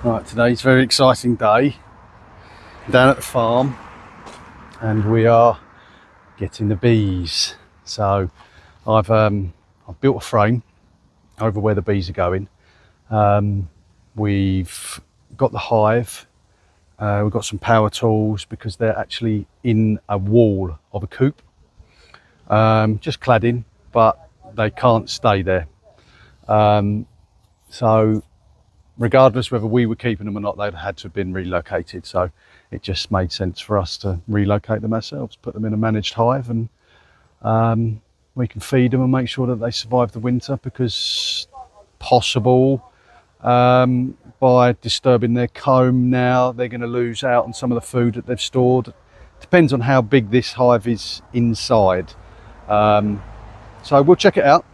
Right, today's a very exciting day down at the farm, and we are getting the bees. So I've built a frame over where the bees are going. We've got the hive. We've got some power tools because they're actually in a wall of a coop, just cladding, but they can't stay there. So regardless whether we were keeping them or not, they'd had to have been relocated. So it just made sense for us to relocate them ourselves, put them in a managed hive, and we can feed them and make sure that they survive the winter, because possible by disturbing their comb now, they're going to lose out on some of the food that they've stored. Depends on how big this hive is inside. So we'll check it out.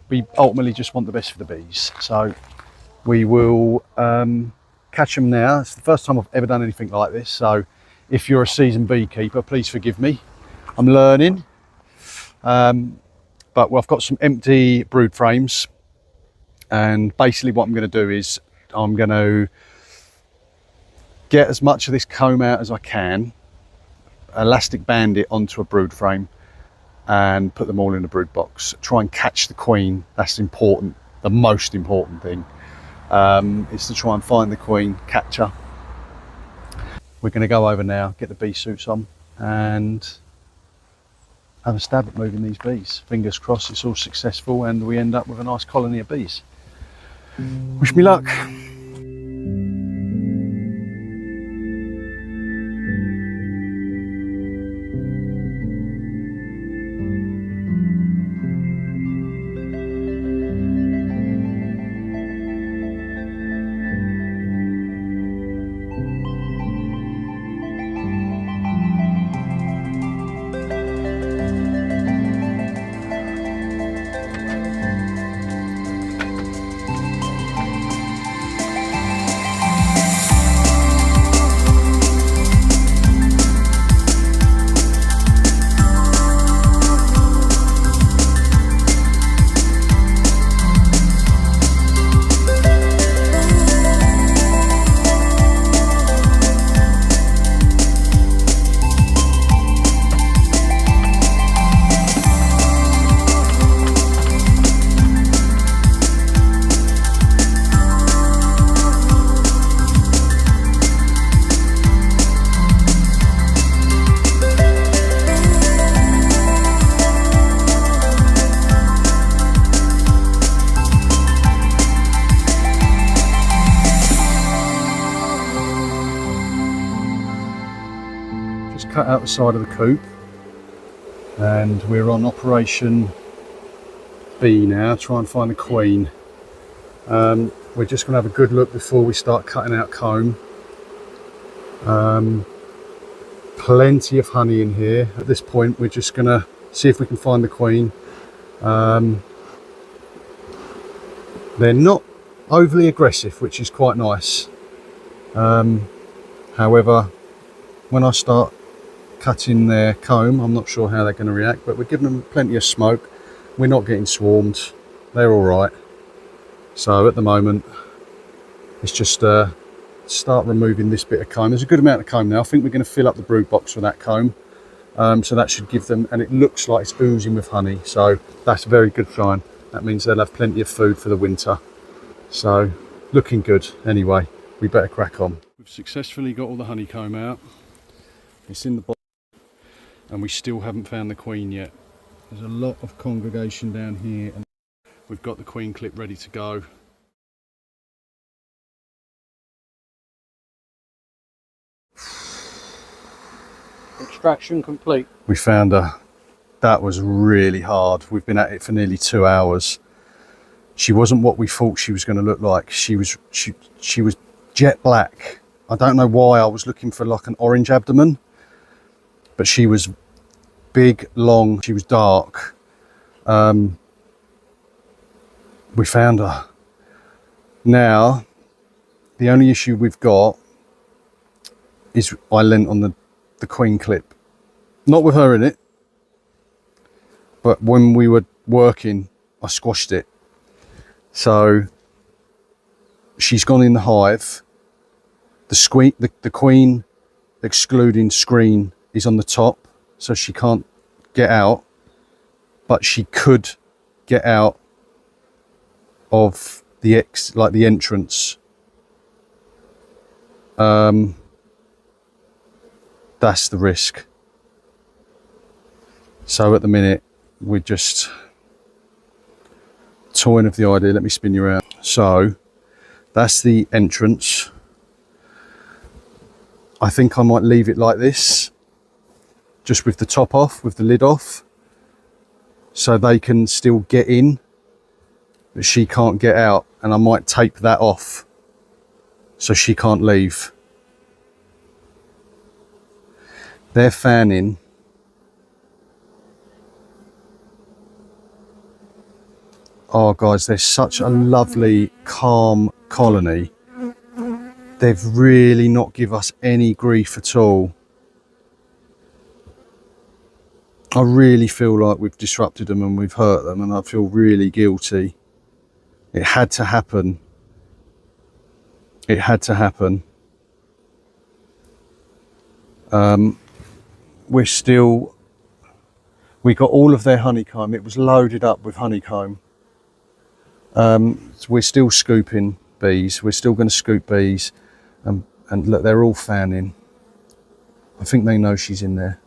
We ultimately just want the best for the bees, so we will catch them now. It's the first time I've ever done anything like this, so if you're a seasoned beekeeper, please forgive me. I'm learning, but I've got some empty brood frames, and basically what I'm going to do is I'm going to get as much of this comb out as I can, elastic band it onto a brood frame, and put them all in a brood box. Try and catch the queen. That's important. The most important thing is to try and find the queen, catch her. We're going to go over now, get the bee suits on, and have a stab at moving these bees. Fingers crossed it's all successful and we end up with a nice colony of bees. Wish me luck. Cut out the side of the coop, and we're on Operation B now, try and find the queen. We're just going to have a good look before we start cutting out comb. Plenty of honey in here. At this point we're just going to see if we can find the queen. They're not overly aggressive, which is quite nice. However, when I start cutting their comb, I'm not sure how they're going to react, but we're giving them plenty of smoke. We're not getting swarmed. They're all right. So at the moment, it's just start removing this bit of comb. There's a good amount of comb now. I think we're going to fill up the brood box with that comb. So that should give them, and it looks like it's oozing with honey. So that's a very good sign. That means they'll have plenty of food for the winter. So looking good. Anyway, we better crack on. We've successfully got all the honeycomb out. It's in the box, and we still haven't found the queen yet. There's a lot of congregation down here, and we've got the queen clip ready to go. Extraction complete. We found her. That was really hard. We've been at it for nearly 2 hours. She wasn't what we thought she was going to look like. She was jet black. I don't know why I was looking for like an orange abdomen, but she was big, long, she was dark. We found her. Now, the only issue we've got is I lent on the queen clip. Not with her in it, but when we were working, I squashed it. So she's gone in the hive. The queen excluding screen is on the top, so she can't get out, but she could get out of the the entrance. That's the risk. So at the minute we're just toying with the idea. Let me spin you around. So that's the entrance. I think I might leave it like this, just with the top off, with the lid off, so they can still get in, but she can't get out. And I might tape that off so she can't leave. They're fanning. Oh guys, they're such a lovely, calm colony. They've really not give us any grief at all. I really feel like we've disrupted them and we've hurt them, and I feel really guilty. It had to happen. It had to happen. We got all of their honeycomb. It was loaded up with honeycomb. So we're still scooping bees. We're still going to scoop bees. And look, they're all fanning. I think they know she's in there.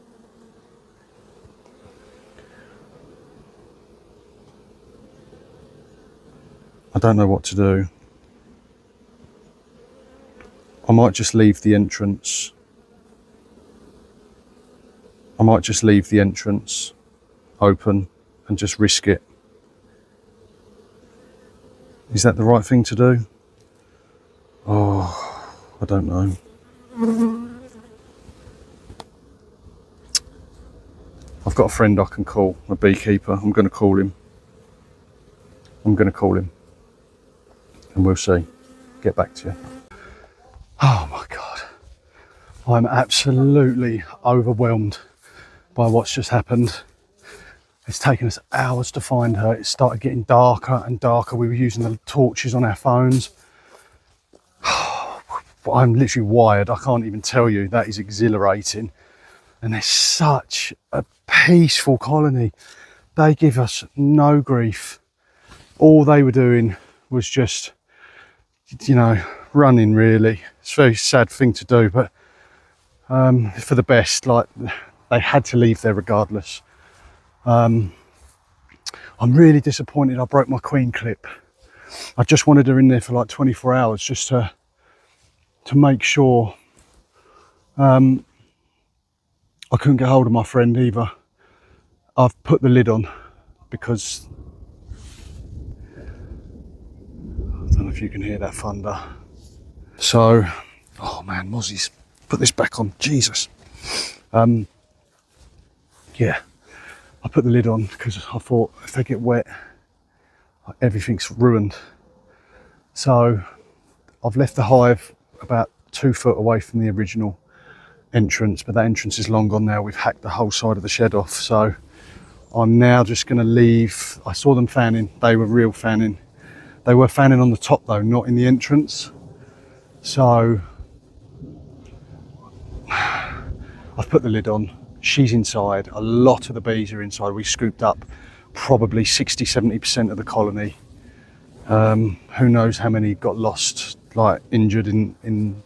I don't know what to do. I might just leave the entrance. I might just leave the entrance open and just risk it. Is that the right thing to do? Oh, I don't know. I've got a friend I can call, a beekeeper. I'm going to call him. I'm going to call him. And we'll see. Get back to you. Oh my God. I'm absolutely overwhelmed by what's just happened. It's taken us hours to find her. It started getting darker and darker. We were using the torches on our phones. I'm literally wired. I can't even tell you. That is exhilarating. And they're such a peaceful colony. They give us no grief. All they were doing was just, you know, running really. It's a very sad thing to do, but for the best. Like, they had to leave there regardless. I'm really disappointed I broke my queen clip. I just wanted her in there for like 24 hours just to make sure. I couldn't get hold of my friend either. I've put the lid on because I don't know if you can hear that thunder. So, oh man, Mozzie's put this back on. Jesus. Yeah, I put the lid on because I thought if they get wet, everything's ruined. So I've left the hive about 2 foot away from the original entrance, but that entrance is long gone now. We've hacked the whole side of the shed off. So I'm now just going to leave. I saw them fanning. They were real fanning. They were fanning on the top though, not in the entrance. So I've put the lid on. She's inside. A lot of the bees are inside. We scooped up probably 60-70% of the colony. Who knows how many got lost, like injured in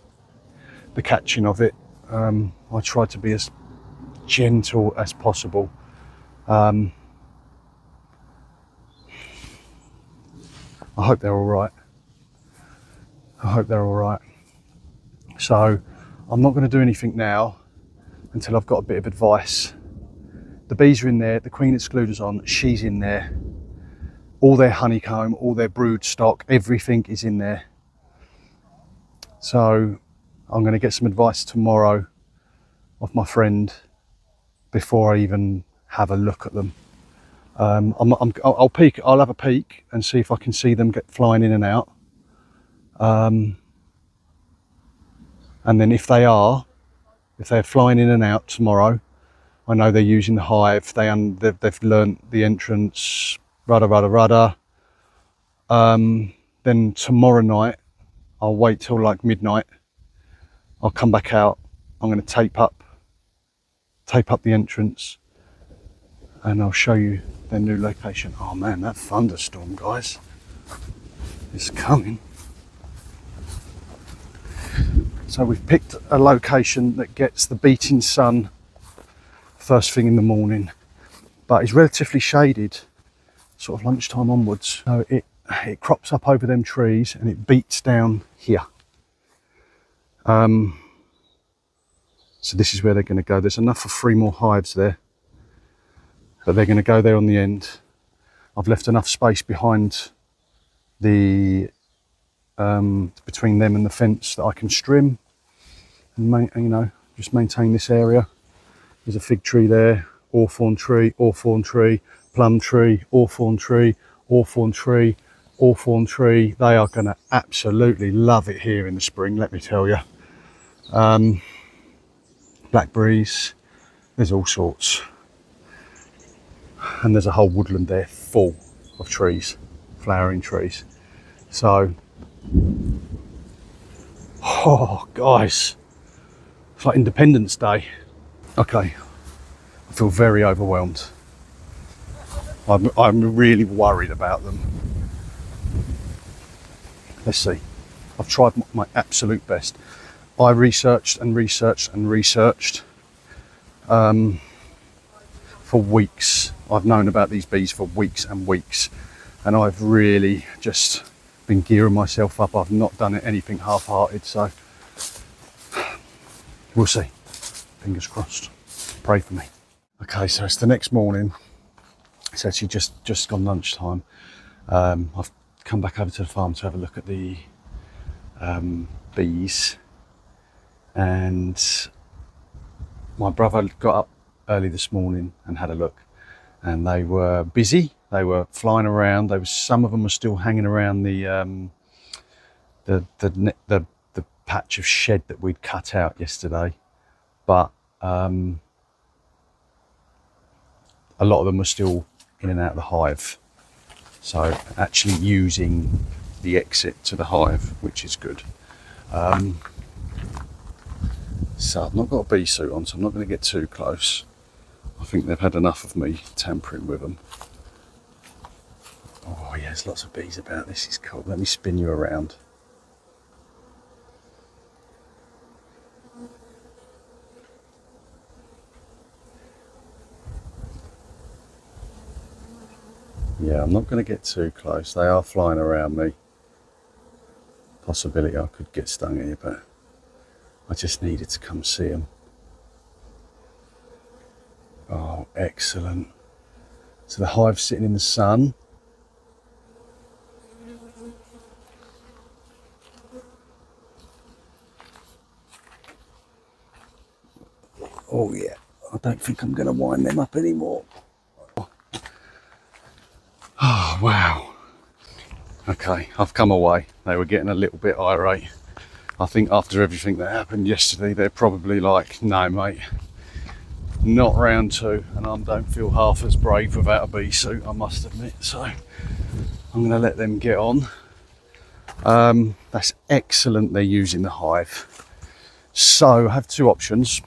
the catching of it. I tried to be as gentle as possible. I hope they're all right. I hope they're all right. So I'm not going to do anything now until I've got a bit of advice. The bees are in there, the queen excluder's on, she's in there. All their honeycomb, all their brood stock, everything is in there. So I'm going to get some advice tomorrow of my friend before I even have a look at them. I'll peek. I'll have a peek and see if I can see them get flying in and out. And then if they're flying in and out tomorrow, I know they're using the hive. They've learnt the entrance. Rudder. Then tomorrow night I'll wait till like midnight. I'll come back out. I'm going to tape up the entrance, and I'll show you their new location. Oh man, that thunderstorm, guys, is coming. So we've picked a location that gets the beating sun first thing in the morning, but is relatively shaded, sort of lunchtime onwards. So it crops up over them trees and it beats down here. So this is where they're going to go. There's enough for 3 more hives there, but they're going to go there on the end. I've left enough space behind the between them and the fence that I can strim and just maintain this area. There's a fig tree there, hawthorn tree, plum tree, hawthorn tree, hawthorn tree, hawthorn tree. They are going to absolutely love it here in the spring, let me tell you. Blackberries, there's all sorts. And there's a whole woodland there full of trees, flowering trees. So, oh guys, it's like Independence Day. Okay, I feel very overwhelmed. I'm really worried about them. Let's see. I've tried my absolute best. I researched and researched and researched for weeks. I've known about these bees for weeks and weeks, and I've really just been gearing myself up. I've not done anything half-hearted, so we'll see. Fingers crossed. Pray for me. Okay, so it's the next morning. It's actually just gone lunchtime. I've come back over to the farm to have a look at the bees, and my brother got up early this morning and had a look, and they were busy. They were flying around. Some of them were still hanging around the patch of shed that we'd cut out yesterday, but a lot of them were still in and out of the hive, so actually using the exit to the hive, which is good. So I've not got a bee suit on, so I'm not going to get too close. I think they've had enough of me tampering with them. Oh yeah, there's lots of bees about. This is cool. Let me spin you around. Yeah, I'm not going to get too close. They are flying around me. Possibility I could get stung here, but I just needed to come see them. Oh, excellent. So the hive's sitting in the sun. Oh yeah, I don't think I'm going to wind them up anymore. Oh wow. Okay, I've come away. They were getting a little bit irate. I think after everything that happened yesterday, they're probably like, no mate, not round 2, and I don't feel half as brave without a bee suit, I must admit. So I'm going to let them get on. That's excellent they're using the hive. So I have 2 options.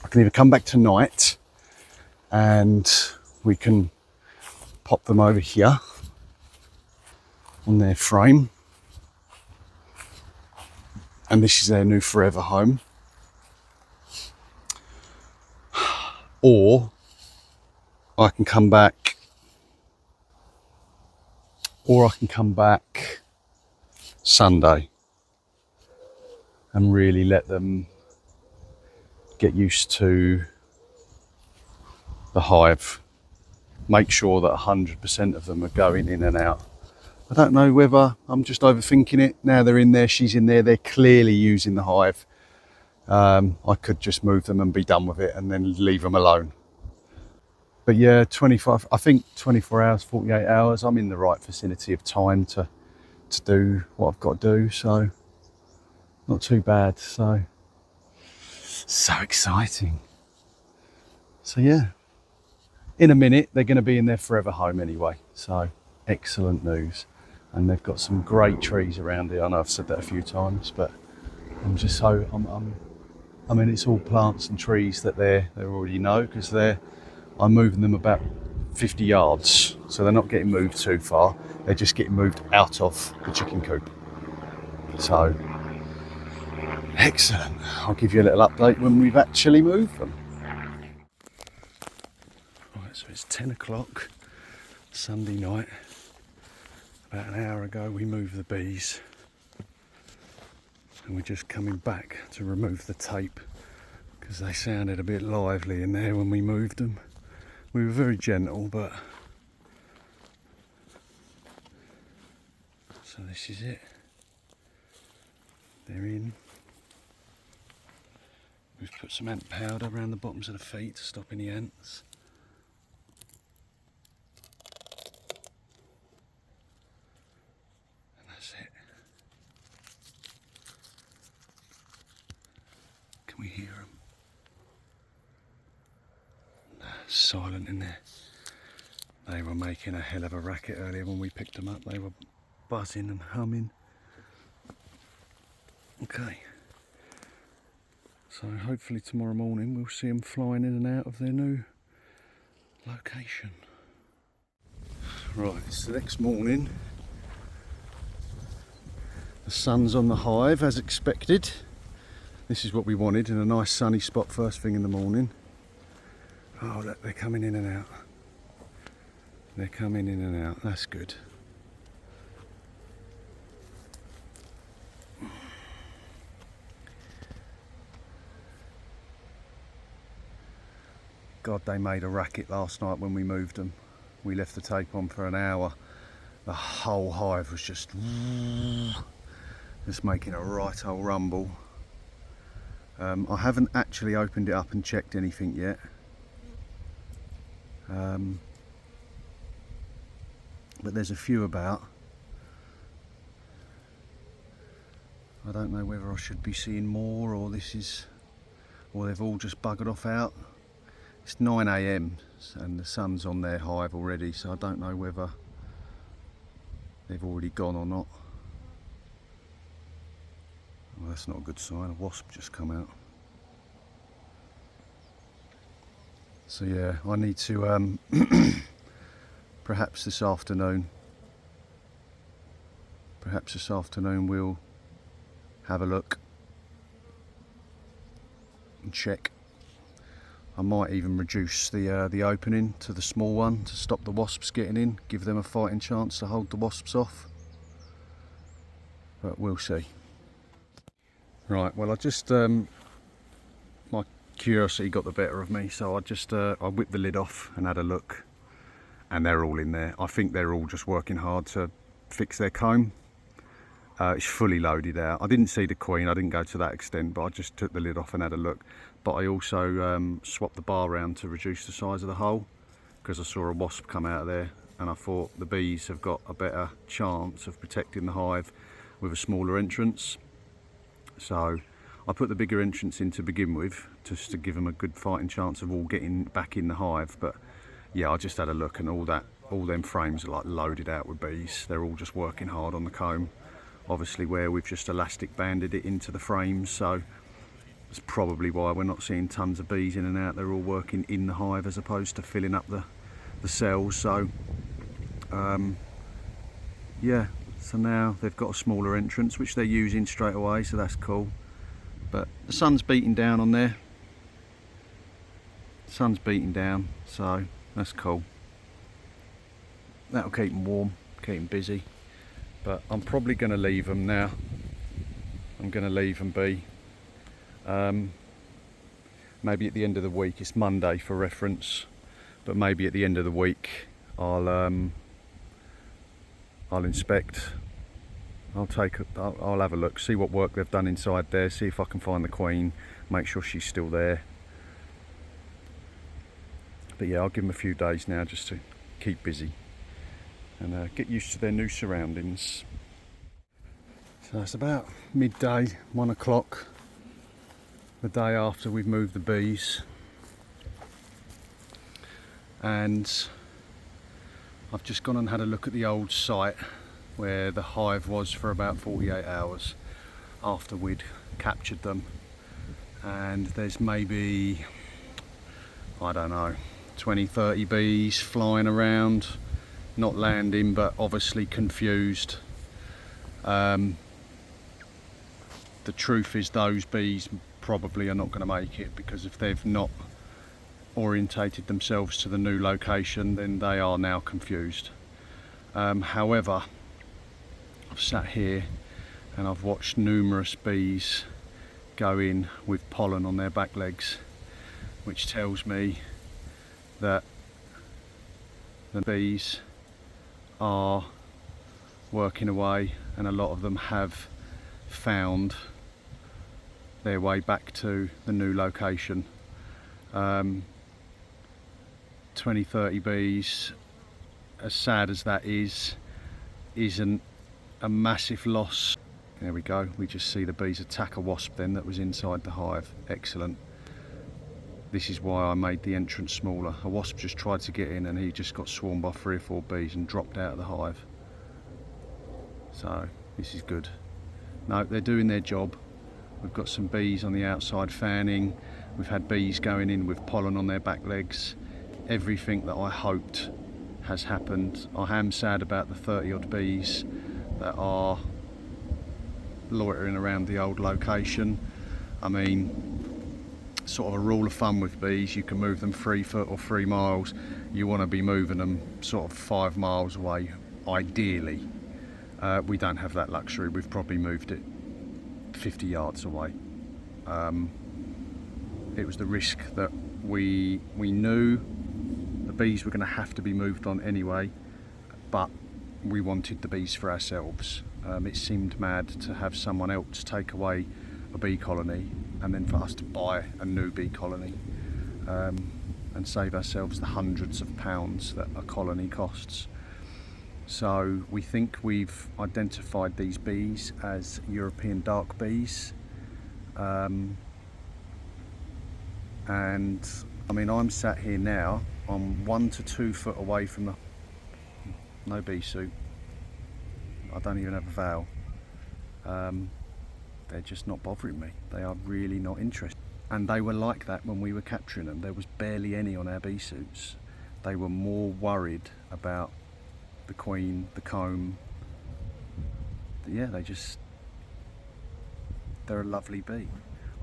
I can either come back tonight and we can pop them over here on their frame, and this is their new forever home, or I can come back Sunday and really let them get used to the hive. Make sure that 100% of them are going in and out. I don't know whether I'm just overthinking it. Now they're in there, she's in there, they're clearly using the hive. I could just move them and be done with it and then leave them alone. But yeah, 24 hours, 48 hours, I'm in the right vicinity of time to do what I've got to do, so not too bad. So exciting. So yeah, in a minute they're going to be in their forever home anyway, so excellent news. And they've got some great trees around here. I know I've said that a few times, but I'm just so I mean, it's all plants and trees that they already know, because I'm moving them about 50 yards, so they're not getting moved too far. They're just getting moved out of the chicken coop. So excellent. I'll give you a little update when we've actually moved them. Right, so it's 10 o'clock Sunday night. About an hour ago we moved the bees, and we're just coming back to remove the tape because they sounded a bit lively in there when we moved them. We were very gentle, but so this is it. They're in. We've put some ant powder around the bottoms of the feet to stop any ants. And that's it. Can we hear them? Nah, silent in there. They were making a hell of a racket earlier when we picked them up. They were buzzing and humming. Okay. So hopefully tomorrow morning we'll see them flying in and out of their new location. Right, it's the next morning. The sun's on the hive as expected. This is what we wanted, in a nice sunny spot first thing in the morning. Oh look, they're coming in and out. They're coming in and out, that's good. God, they made a racket last night when we moved them. We left the tape on for an hour. The whole hive was just making a right old rumble. I haven't actually opened it up and checked anything yet. But there's a few about. I don't know whether I should be seeing more, or they've all just buggered off out. It's 9 AM and the sun's on their hive already, so I don't know whether they've already gone or not. Well, that's not a good sign. A wasp just come out. So yeah, I need to perhaps this afternoon we'll have a look and check. I might even reduce the opening to the small one to stop the wasps getting in, give them a fighting chance to hold the wasps off. But we'll see. Right, well I just, my curiosity got the better of me, so I whipped the lid off and had a look, and they're all in there. I think they're all just working hard to fix their comb. It's fully loaded out. I didn't see the queen, I didn't go to that extent, but I just took the lid off and had a look. But I also swapped the bar around to reduce the size of the hole, because I saw a wasp come out of there, and I thought the bees have got a better chance of protecting the hive with a smaller entrance. So I put the bigger entrance in to begin with, just to give them a good fighting chance of all getting back in the hive. But yeah, I just had a look, and all them frames are like loaded out with bees. They're all just working hard on the comb. Obviously where we've just elastic banded it into the frames, so that's probably why we're not seeing tons of bees in and out. They're all working in the hive as opposed to filling up the cells. So yeah, so now they've got a smaller entrance which they're using straight away, so that's cool. But the sun's beating down on there. The sun's beating down, so that's cool. That'll keep them warm, keep them busy. But I'm probably going to leave them now. I'm going to leave them be. Maybe at the end of the week, it's Monday for reference, but maybe at the end of the week I'll inspect. I'll have a look, see what work they've done inside there, see if I can find the queen, make sure she's still there. But yeah, I'll give them a few days now just to keep busy and get used to their new surroundings. So it's about midday, 1 o'clock, the day after we've moved the bees, and I've just gone and had a look at the old site where the hive was for about 48 hours after we'd captured them, and there's maybe, I don't know, 20-30 bees flying around, not landing but obviously confused. The truth is those bees probably are not going to make it, because if they've not orientated themselves to the new location, then they are now confused. However, I've sat here and I've watched numerous bees go in with pollen on their back legs, which tells me that the bees are working away, and a lot of them have found their way back to the new location. 20-30 bees, as sad as that is, isn't a massive loss. There we go, we just see the bees attack a wasp then that was inside the hive. Excellent. This is why I made the entrance smaller. A wasp just tried to get in and he just got swarmed by 3 or 4 bees and dropped out of the hive. So this is good. No, they're doing their job. We've got some bees on the outside fanning. We've had bees going in with pollen on their back legs. Everything that I hoped has happened. I am sad about the 30 odd bees that are loitering around the old location. I mean, sort of a rule of thumb with bees, you can move them 3 foot or 3 miles. You want to be moving them sort of 5 miles away, ideally. We don't have that luxury. We've probably moved it 50 yards away. It was the risk that we knew the bees were going to have to be moved on anyway, but we wanted the bees for ourselves. It seemed mad to have someone else take away a bee colony and then for us to buy a new bee colony and save ourselves the hundreds of pounds that a colony costs. So we think we've identified these bees as European dark bees, and I mean, I'm sat here now, I'm 1 to 2 foot away from the, no bee suit, I don't even have a veil. They're just not bothering me. They are really not interested. And they were like that when we were capturing them. There was barely any on our bee suits. They were more worried about the queen, the comb. Yeah, they're a lovely bee.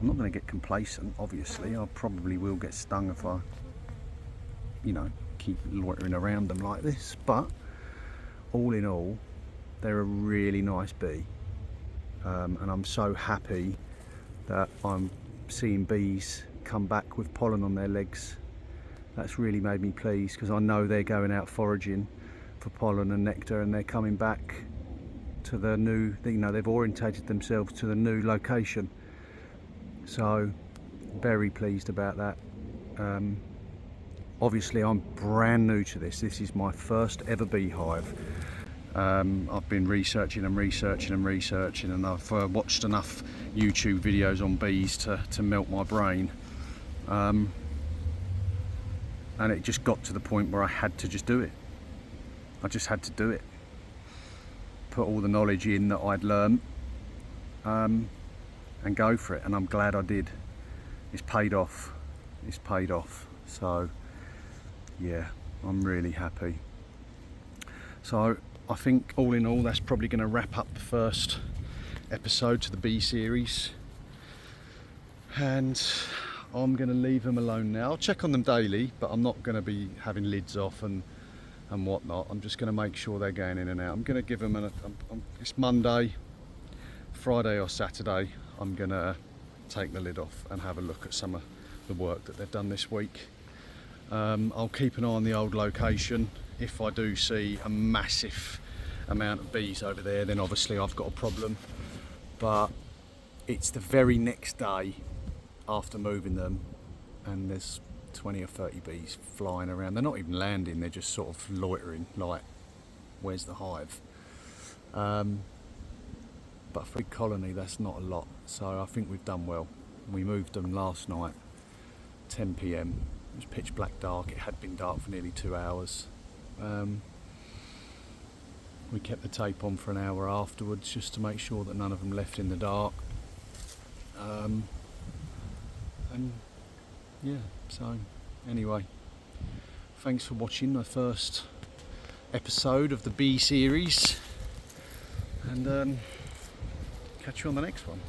I'm not going to get complacent, obviously. I probably will get stung if I, keep loitering around them like this. But all in all, they're a really nice bee. And I'm so happy that I'm seeing bees come back with pollen on their legs. That's really made me pleased, because I know they're going out foraging for pollen and nectar, and they're coming back to the new, they've orientated themselves to the new location. So very pleased about that. Obviously I'm brand new to this. This is my first ever beehive. I've been researching and I've watched enough YouTube videos on bees to melt my brain, and it just got to the point where I had to just do it. I just had to do it, put all the knowledge in that I'd learned, and go for it, and I'm glad I did. It's paid off. So yeah, I'm really happy. So I think all in all, that's probably going to wrap up the first episode to the bee series, and I'm going to leave them alone now. I'll check on them daily, but I'm not going to be having lids off and whatnot. I'm just going to make sure they're going in and out. I'm going to give them it's Monday, Friday or Saturday, I'm going to take the lid off and have a look at some of the work that they've done this week. I'll keep an eye on the old location. If I do see a massive amount of bees over there, then obviously I've got a problem. But it's the very next day after moving them, and there's 20 or 30 bees flying around. They're not even landing, they're just sort of loitering, like, where's the hive? But for a big colony, that's not a lot. So I think we've done well. We moved them last night, 10 PM. It was pitch black dark. It had been dark for nearly 2 hours. We kept the tape on for an hour afterwards just to make sure that none of them left in the dark. And yeah, so anyway, thanks for watching my first episode of the bee series, and catch you on the next one.